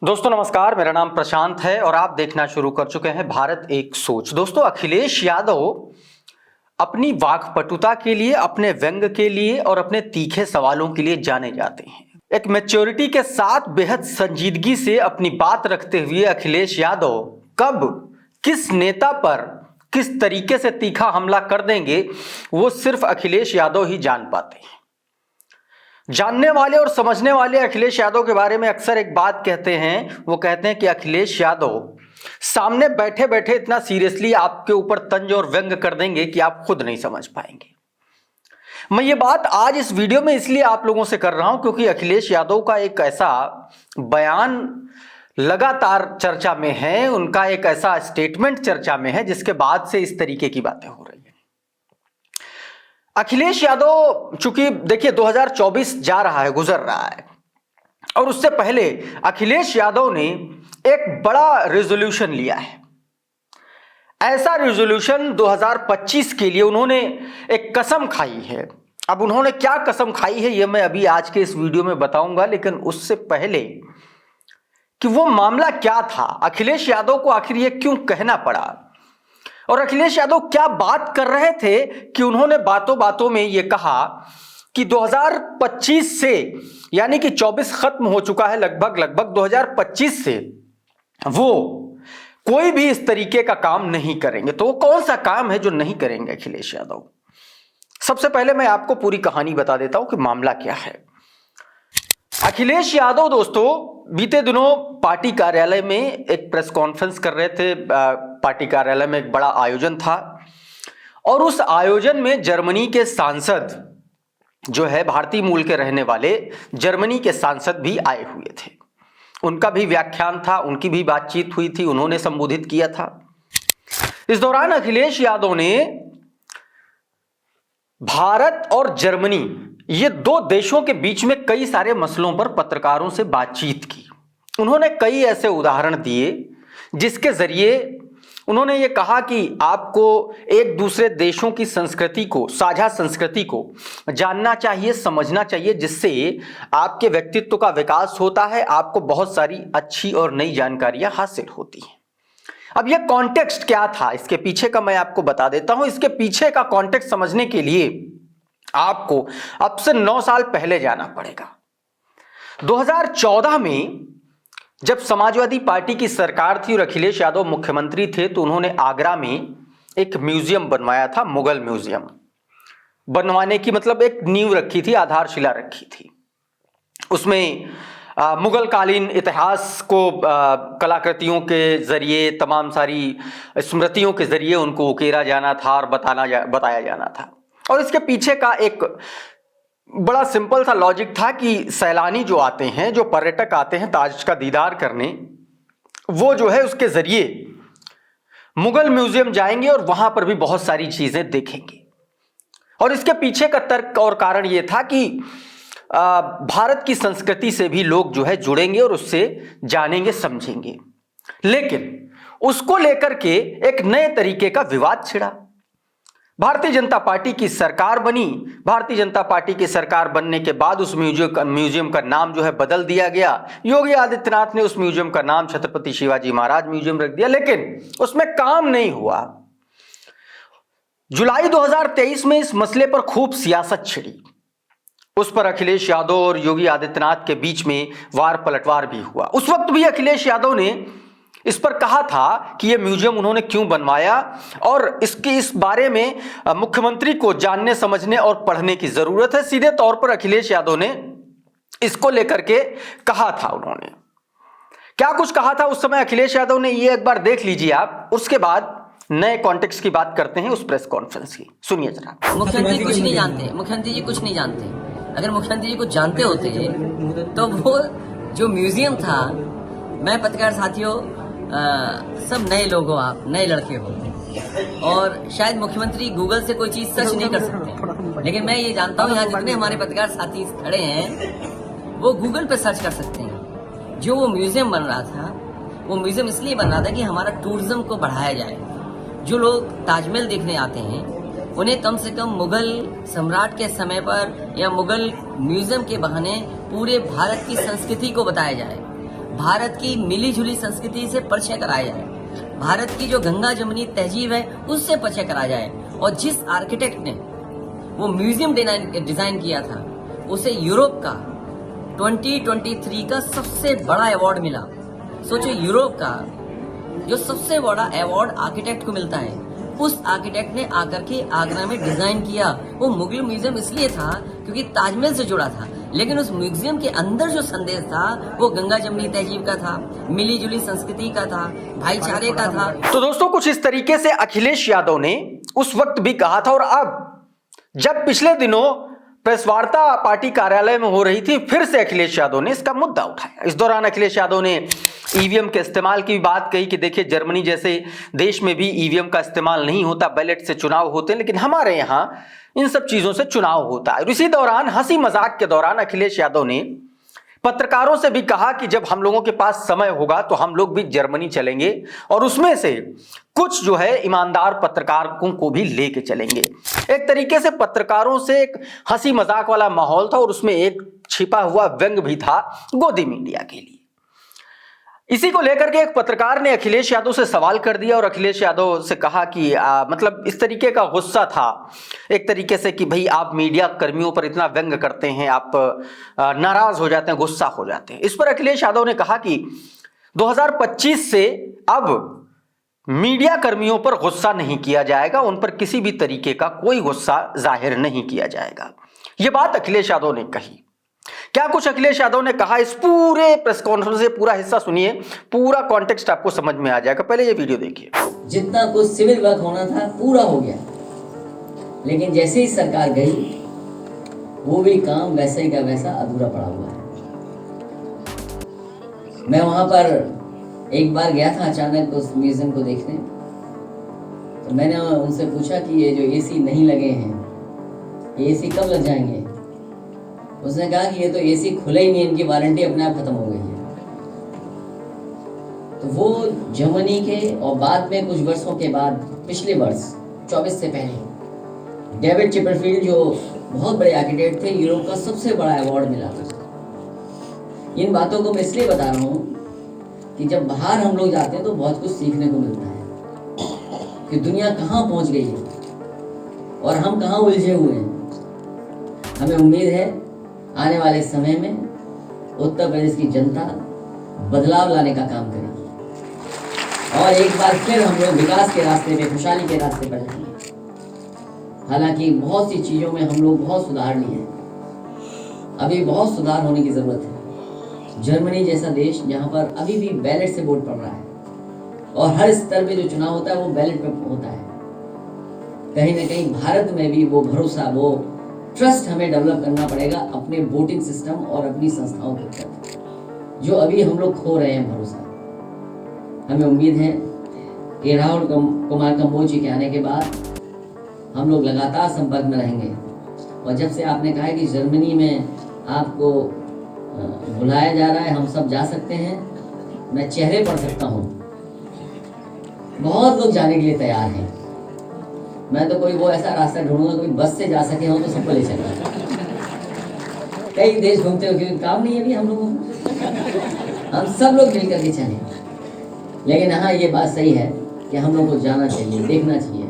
दोस्तों नमस्कार, मेरा नाम प्रशांत है और आप देखना शुरू कर चुके हैं भारत एक सोच। दोस्तों, अखिलेश यादव अपनी वाक्पटुता के लिए, अपने व्यंग के लिए और अपने तीखे सवालों के लिए जाने जाते हैं। एक मैच्योरिटी के साथ बेहद संजीदगी से अपनी बात रखते हुए अखिलेश यादव कब किस नेता पर किस तरीके से तीखा हमला कर देंगे, वो सिर्फ अखिलेश यादव ही जान पाते हैं। जानने वाले और समझने वाले अखिलेश यादव के बारे में अक्सर एक बात कहते हैं, वो कहते हैं कि अखिलेश यादव सामने बैठे बैठे इतना सीरियसली आपके ऊपर तंज और व्यंग कर देंगे कि आप खुद नहीं समझ पाएंगे। मैं ये बात आज इस वीडियो में इसलिए आप लोगों से कर रहा हूं क्योंकि अखिलेश यादव का एक ऐसा बयान लगातार चर्चा में है, उनका एक ऐसा स्टेटमेंट चर्चा में है जिसके बाद से इस तरीके की बातें हो रही है। अखिलेश यादव, चूंकि देखिए 2024 जा रहा है, गुजर रहा है, और उससे पहले अखिलेश यादव ने एक बड़ा रेजोल्यूशन लिया है। ऐसा रेजोल्यूशन 2025 के लिए उन्होंने एक कसम खाई है। अब उन्होंने क्या कसम खाई है यह मैं अभी आज के इस वीडियो में बताऊंगा, लेकिन उससे पहले कि वो मामला क्या था, अखिलेश यादव को आखिर यह क्यों कहना पड़ा और अखिलेश यादव क्या बात कर रहे थे कि उन्होंने बातों बातों में यह कहा कि 2025 से, यानी कि 24 खत्म हो चुका है, लगभग 2025 से वो कोई भी इस तरीके का काम नहीं करेंगे। तो वो कौन सा काम है जो नहीं करेंगे अखिलेश यादव? सबसे पहले मैं आपको पूरी कहानी बता देता हूं कि मामला क्या है। अखिलेश यादव दोस्तों बीते दिनों पार्टी कार्यालय में एक प्रेस कॉन्फ्रेंस कर रहे थे। पार्टी कार्यालय में एक बड़ा आयोजन था और उस आयोजन में जर्मनी के सांसद जो है, भारतीय मूल के रहने वाले जर्मनी के सांसद भी आए हुए थे। उनका भी व्याख्यान था, उनकी भी बातचीत हुई थी, उन्होंने संबोधित किया था। इस दौरान अखिलेश यादव ने भारत और जर्मनी, ये दो देशों के बीच में कई सारे मसलों पर पत्रकारों से बातचीत की। उन्होंने कई ऐसे उदाहरण दिए जिसके जरिए उन्होंने ये कहा कि आपको एक दूसरे देशों की संस्कृति को, साझा संस्कृति को जानना चाहिए, समझना चाहिए, जिससे आपके व्यक्तित्व का विकास होता है, आपको बहुत सारी अच्छी और नई जानकारियां हासिल होती हैं। अब यह कॉन्टेक्स्ट क्या था, इसके पीछे का मैं आपको बता देता हूं। इसके पीछे का कॉन्टेक्स्ट समझने के लिए आपको अब से 9 साल पहले जाना पड़ेगा। 2014 में जब समाजवादी पार्टी की सरकार थी और अखिलेश यादव मुख्यमंत्री थे, तो उन्होंने आगरा में एक म्यूजियम बनवाया था, मुगल म्यूजियम। बनवाने की मतलब एक नींव रखी थी, आधारशिला रखी थी। उसमें मुगल कालीन इतिहास को कलाकृतियों के जरिए, तमाम सारी स्मृतियों के जरिए उनको उकेरा जाना था और बताया जाना था। और इसके पीछे का एक बड़ा सिंपल सा लॉजिक था कि सैलानी जो आते हैं, जो पर्यटक आते हैं ताज का दीदार करने, वो जो है उसके जरिए मुगल म्यूजियम जाएंगे और वहां पर भी बहुत सारी चीजें देखेंगे। और इसके पीछे का तर्क और कारण यह था कि भारत की संस्कृति से भी लोग जो है जुड़ेंगे और उससे जानेंगे, समझेंगे। लेकिन उसको लेकर के एक नए तरीके का विवाद छिड़ा। भारतीय जनता पार्टी की सरकार बनी। भारतीय जनता पार्टी की सरकार बनने के बाद उस म्यूजियम का नाम जो है बदल दिया गया। योगी आदित्यनाथ ने उस म्यूजियम का नाम छत्रपति शिवाजी महाराज म्यूजियम रख दिया, लेकिन उसमें काम नहीं हुआ। जुलाई 2023 में इस मसले पर खूब सियासत छिड़ी। उस पर अखिलेश यादव और योगी आदित्यनाथ के बीच में वार पलटवार भी हुआ। उस वक्त भी अखिलेश यादव ने इस पर कहा था कि यह म्यूजियम उन्होंने क्यों बनवाया और इस बारे में मुख्यमंत्री को जानने, समझने और पढ़ने की जरूरत है। सीधे तौर पर अखिलेश यादव ने इसको लेकर के कहा था। उन्होंने क्या कुछ कहा था उस समय अखिलेश यादव ने, ये एक बार देख लीजिए आप। उसके बाद नए कॉन्टेक्स्ट की बात करते हैं उस प्रेस कॉन्फ्रेंस की। सुनिए जरा। मुख्यमंत्री कुछ नहीं जानते, मुख्यमंत्री जी कुछ नहीं जानते। अगर मुख्यमंत्री जी कुछ जानते होते तो वो जो म्यूजियम था, मैं पत्रकार साथियों, सब नए लोग हो, आप नए लड़के हो और शायद मुख्यमंत्री गूगल से कोई चीज सर्च नहीं कर सकते, लेकिन मैं ये जानता हूँ यहाँ जितने हमारे पत्रकार साथी खड़े हैं वो गूगल पे सर्च कर सकते हैं। जो वो म्यूजियम बन रहा था, वो म्यूजियम इसलिए बन रहा था कि हमारा टूरिज्म को बढ़ाया जाए। जो लोग ताजमहल देखने आते हैं उन्हें कम से कम मुगल सम्राट के समय पर या मुगल म्यूजियम के बहाने पूरे भारत की संस्कृति को बताया जाए। भारत की मिली जुली संस्कृति से परिचय कराया जाए, भारत की जो गंगा जमुनी तहजीब है उससे परिचय कराया जाए। और जिस आर्किटेक्ट ने वो म्यूजियम डिजाइन किया था उसे यूरोप का 2023 का सबसे बड़ा अवार्ड मिला। सोचो, यूरोप का जो सबसे बड़ा अवार्ड आर्किटेक्ट को मिलता है, उस आर्किटेक्ट ने आकर के आगरा में डिजाइन किया। वो मुगल म्यूजियम इसलिए था क्योंकि ताजमहल से जुड़ा था, लेकिन उस म्यूजियम के अंदर जो संदेश था वो गंगा जमुनी तहजीब का था, मिली जुली संस्कृति का था, भाईचारे का था। तो दोस्तों, कुछ इस तरीके से अखिलेश यादव ने उस वक्त भी कहा था, और अब जब पिछले दिनों प्रेस वार्ता पार्टी कार्यालय में हो रही थी, फिर से अखिलेश यादव ने इसका मुद्दा उठाया। इस दौरान अखिलेश यादव ने ईवीएम के इस्तेमाल की बात कही कि देखिए, जर्मनी जैसे देश में भी ईवीएम का इस्तेमाल नहीं होता, बैलेट से चुनाव होते हैं, लेकिन हमारे यहाँ इन सब चीजों से चुनाव होता है। और इसी दौरान हंसी मजाक के दौरान अखिलेश यादव ने पत्रकारों से भी कहा कि जब हम लोगों के पास समय होगा तो हम लोग भी जर्मनी चलेंगे और उसमें से कुछ जो है ईमानदार पत्रकारों को भी लेके चलेंगे। एक तरीके से पत्रकारों से एक हंसी मजाक वाला माहौल था और उसमें एक छिपा हुआ व्यंग भी था गोदी मीडिया के लिए। इसी को लेकर के एक पत्रकार ने अखिलेश यादव से सवाल कर दिया और अखिलेश यादव से कहा कि मतलब इस तरीके का गुस्सा था एक तरीके से कि भाई आप मीडिया कर्मियों पर इतना व्यंग करते हैं, आप नाराज हो जाते हैं, गुस्सा हो जाते हैं। इस पर अखिलेश यादव ने कहा कि 2025 से अब मीडिया कर्मियों पर गुस्सा नहीं किया जाएगा, उन पर किसी भी तरीके का कोई गुस्सा जाहिर नहीं किया जाएगा। यह बात अखिलेश यादव ने कही। क्या कुछ अखिलेश यादव ने कहा, इस पूरे प्रेस कॉन्फ्रेंस से पूरा हिस्सा सुनिए, पूरा कॉन्टेक्स्ट आपको समझ में आ जाएगा। पहले ये वीडियो देखिए। जितना कुछ सिविल वर्क होना था पूरा हो गया, लेकिन जैसे ही सरकार गई वो भी काम वैसे ही का वैसा अधूरा पड़ा हुआ है। मैं वहां पर एक बार गया था अचानक उस म्यूजियम को देखने, तो मैंने उनसे पूछा कि ये जो एसी नहीं लगे हैं, ये एसी कब लग जाएंगे? उसने कहा कि ये तो एसी खुले ही नहीं, इनकी वारंटी अपने आप खत्म हो गई है। तो वो जर्मनी के और बाद में कुछ वर्षों के बाद, पिछले वर्ष 24 से पहले डेविड चिपरफील्ड जो बहुत बड़े आर्किटेक्ट थे, यूरोप का सबसे बड़ा अवार्ड मिला। इन बातों को मैं इसलिए बता रहा हूँ कि जब बाहर हम लोग जाते हैं तो बहुत कुछ सीखने को मिलता है कि दुनिया कहाँ पहुँच गई है और हम कहाँ उलझे हुए हैं। हमें उम्मीद है आने वाले समय में उत्तर प्रदेश की जनता बदलाव लाने का काम करेगी और एक बार फिर हम लोग विकास के रास्ते पे, खुशहाली के रास्ते पर जाएंगे। हालांकि बहुत सी चीज़ों में हम लोग बहुत सुधार लिए हैं, अभी बहुत सुधार होने की ज़रूरत है। जर्मनी जैसा देश जहाँ पर अभी भी बैलेट से वोट पड़ रहा है और हर स्तर पे जो चुनाव होता है वो बैलेट पे होता है, कहीं ना कहीं भारत में भी वो भरोसा, वो ट्रस्ट हमें डेवलप करना पड़ेगा अपने वोटिंग सिस्टम और अपनी संस्थाओं के प्रति, जो अभी हम लोग खो रहे हैं भरोसा। हमें उम्मीद है कि राहुल कुमार कंबोज जी के आने के बाद हम लोग लगातार संपर्क में रहेंगे। और जब से आपने कहा है कि जर्मनी में आपको बुलाया जा रहा है, हम सब जा सकते हैं, मैं चेहरे पढ़ सकता हूँ, बहुत लोग जाने के लिए तैयार हैं। मैं तो कोई वो ऐसा रास्ता ढूंढूंगा, कोई बस से जा सके हो तो सबको ले चलूंगा। कई देश घूमते हो क्योंकि काम नहीं है अभी हम लोगों को, हम सब लोग मिलकर के चलें। लेकिन हाँ, ये बात सही है कि हम लोगों को जाना चाहिए, देखना चाहिए।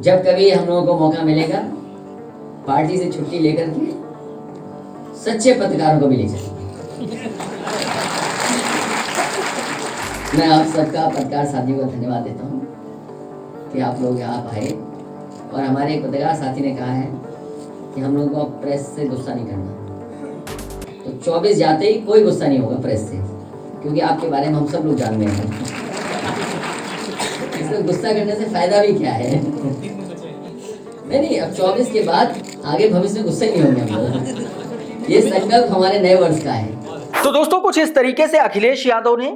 जब कभी हम लोगों को मौका मिलेगा पार्टी से छुट्टी लेकर के सच्चे पत्रकारों को भी ले चलेंगे। मैं आप सबका पत्रकार साथियों को धन्यवाद देता हूँ कि आप लोग यहाँ आए। और हमारे एक पत्रकार साथी ने कहा है कि हम लोगों को प्रेस से गुस्सा नहीं करना, तो 24 जाते ही कोई गुस्सा नहीं होगा प्रेस से, क्योंकि आपके बारे में हम सब लोग जान रहे हैं। इसमें गुस्सा करने से फायदा भी क्या है? नहीं, अब 24 के बाद आगे भविष्य में गुस्सा नहीं होंगे हम लोग। ये संकल्प हमारे नए वर्ष का है। तो दोस्तों, कुछ इस तरीके से अखिलेश यादव ने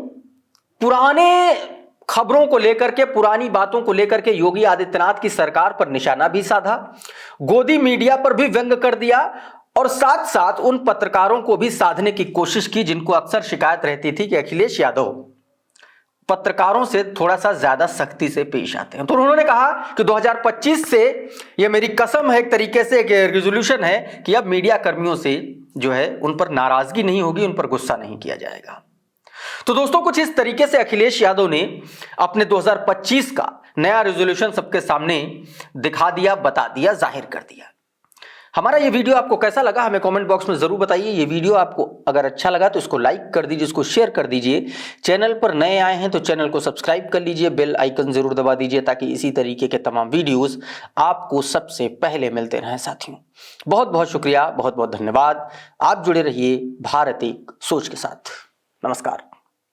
पुराने खबरों को लेकर के, पुरानी बातों को लेकर के योगी आदित्यनाथ की सरकार पर निशाना भी साधा, गोदी मीडिया पर भी व्यंग कर दिया और साथ साथ उन पत्रकारों को भी साधने की कोशिश की जिनको अक्सर शिकायत रहती थी कि अखिलेश यादव पत्रकारों से थोड़ा सा ज्यादा सख्ती से पेश आते हैं। तो उन्होंने कहा कि 2025 से यह मेरी कसम है, एक तरीके से एक रेजोल्यूशन है कि अब मीडिया कर्मियों से जो है उन पर नाराजगी नहीं होगी, उन पर गुस्सा नहीं किया जाएगा। तो दोस्तों कुछ इस तरीके से अखिलेश यादव ने अपने 2025 का नया रेजोल्यूशन सबके सामने दिखा दिया, बता दिया, जाहिर कर दिया। हमारा ये वीडियो आपको कैसा लगा हमें कमेंट बॉक्स में जरूर बताइए। ये वीडियो आपको अगर अच्छा लगा तो इसको लाइक कर दीजिए, इसको शेयर कर दीजिए। चैनल पर नए आए हैं तो चैनल को सब्सक्राइब कर लीजिए, बेल आइकन जरूर दबा दीजिए ताकि इसी तरीके के तमाम वीडियोस आपको सबसे पहले मिलते रहें। साथियों बहुत बहुत शुक्रिया, बहुत बहुत धन्यवाद। आप जुड़े रहिए भारत एक सोच के साथ। नमस्कार।